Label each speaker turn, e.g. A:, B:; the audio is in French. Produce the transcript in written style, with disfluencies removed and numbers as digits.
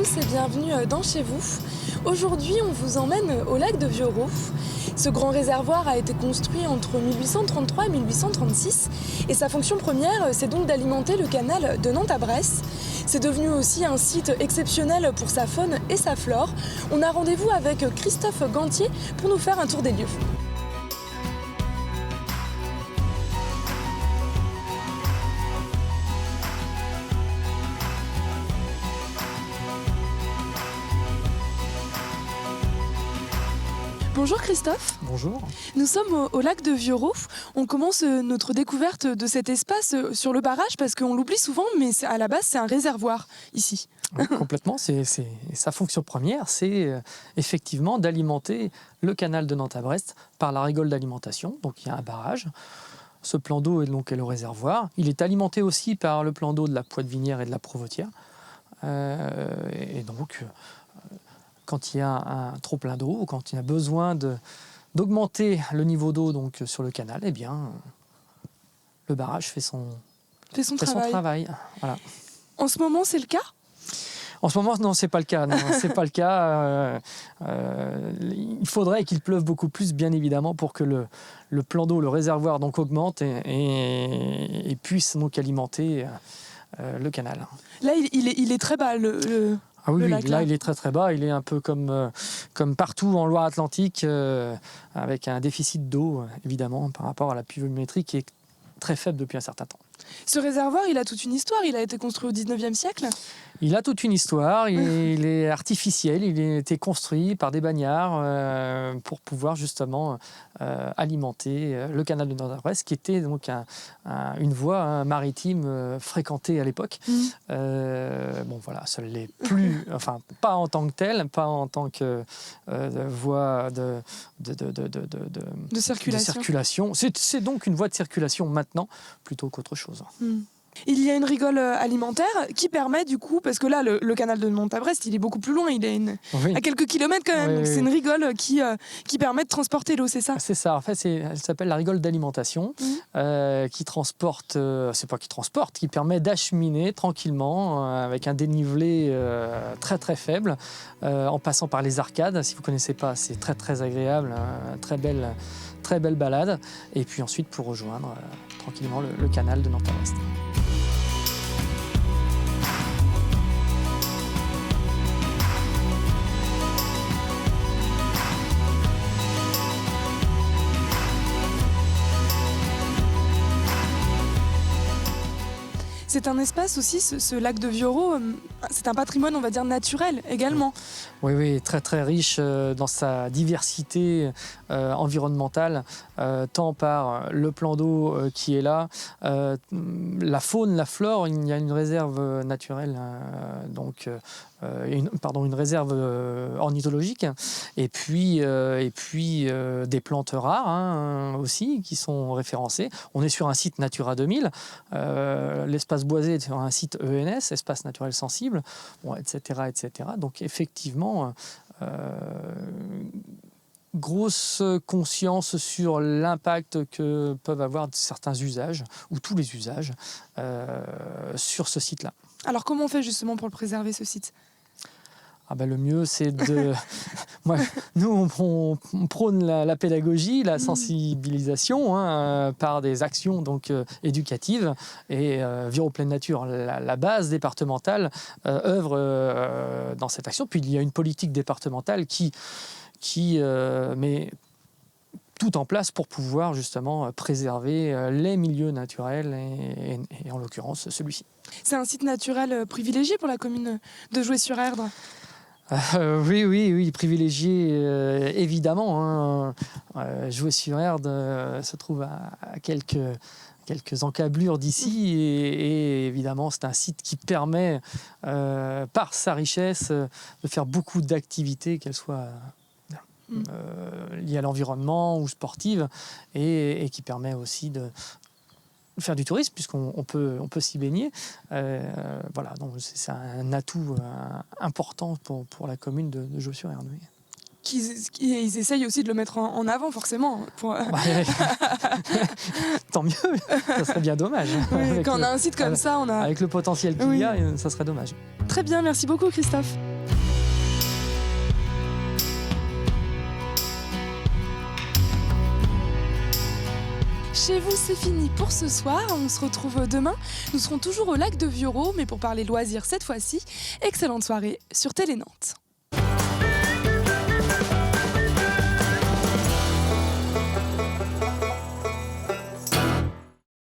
A: tous et bienvenue dans Chez vous. Aujourd'hui, on vous emmène au lac de Viorot. Ce grand réservoir a été construit entre 1833 et 1836 et sa fonction première, c'est donc d'alimenter le canal de Nantes à Brest. C'est devenu aussi un site exceptionnel pour sa faune et sa flore. On a rendez-vous avec Christophe Gantier pour nous faire un tour des lieux. Bonjour Christophe.
B: Bonjour.
A: Nous sommes au lac de Viorot. On commence notre découverte de cet espace sur le barrage parce qu'on l'oublie souvent, mais à la base c'est un réservoir ici.
B: Oui, complètement. Sa fonction première, c'est effectivement d'alimenter le canal de Nantes à Brest par la rigole d'alimentation. Donc il y a un barrage. Ce plan d'eau est donc le réservoir. Il est alimenté aussi par le plan d'eau de la Poitevinière et de la Provôtière. Et donc, quand il y a un trop plein d'eau ou quand il y a besoin d'augmenter le niveau d'eau donc sur le canal, eh bien, le barrage fait son travail. Voilà.
A: En ce moment, c'est le cas ?
B: En ce moment, non, c'est pas le cas. Non, c'est pas le cas. Il faudrait qu'il pleuve beaucoup plus, bien évidemment, pour que le plan d'eau, le réservoir, donc augmente et puisse donc alimenter le canal.
A: Là, il est très bas,
B: Ah oui,
A: lac,
B: là, il est très très bas. Il est un peu comme partout en Loire-Atlantique, avec un déficit d'eau, évidemment, par rapport à la pluviométrie qui est très faible depuis un certain temps.
A: Ce réservoir, il a toute une histoire. Il a été construit au 19e siècle.
B: Il a toute une histoire. Il est artificiel. Il a été construit par des bagnards pour pouvoir justement alimenter le canal de Nord-Est, qui était donc une voie maritime fréquentée à l'époque. Bon voilà, ça ne l'est plus. Enfin, pas en tant que telle, pas en tant que voie de circulation. C'est donc une voie de circulation maintenant plutôt qu'autre chose.
A: Il y a une rigole alimentaire qui permet du coup, parce que là le canal de Nantes à Brest il est beaucoup plus loin, il est à quelques kilomètres quand même, donc c'est une rigole qui permet de transporter l'eau, c'est ça ?
B: C'est ça, en fait elle s'appelle la rigole d'alimentation, qui transporte, qui permet d'acheminer tranquillement avec un dénivelé très très faible, en passant par les arcades. Si vous ne connaissez pas, c'est très très agréable, très belle balade, et puis ensuite pour rejoindre tranquillement le canal de Nantes à Brest.
A: C'est un espace aussi, ce lac de Viorot, c'est un patrimoine, on va dire, naturel également.
B: Oui, très très riche dans sa diversité environnementale, tant par le plan d'eau qui est là, la faune, la flore. Il y a une réserve naturelle, une réserve ornithologique, et puis des plantes rares aussi qui sont référencées. On est sur un site Natura 2000, l'espace boisé est sur un site ENS, espace naturel sensible, etc. Donc effectivement, grosse conscience sur l'impact que peuvent avoir certains usages, ou tous les usages, sur ce site-là.
A: Alors comment on fait justement pour le préserver, ce site ?
B: Le mieux, c'est de... Nous, on prône la pédagogie, la sensibilisation par des actions donc, éducatives. Et Viorot Pleine Nature, la base départementale, œuvre dans cette action. Puis il y a une politique départementale qui met tout en place pour pouvoir justement préserver les milieux naturels et en l'occurrence celui-ci.
A: C'est un site naturel privilégié pour la commune de Joué-sur-Erdre.
B: Oui, privilégié évidemment. Joué-sur-Erdre se trouve à quelques encablures d'ici et évidemment c'est un site qui permet par sa richesse de faire beaucoup d'activités, qu'elles soient liées à l'environnement ou sportives, et qui permet aussi de faire du tourisme puisqu'on peut s'y baigner. Donc c'est un atout important pour la commune de Joué-sur-Erdre.
A: Ils essayent aussi de le mettre en avant, forcément.
B: Tant mieux, ça serait bien dommage.
A: Quand on a un site comme ça,
B: avec le potentiel qu'il y a, ça serait dommage.
A: Très bien, merci beaucoup Christophe. Chez vous, c'est fini pour ce soir. On se retrouve demain. Nous serons toujours au lac de Vieuxroux, mais pour parler loisirs cette fois-ci. Excellente soirée sur Télé Nantes.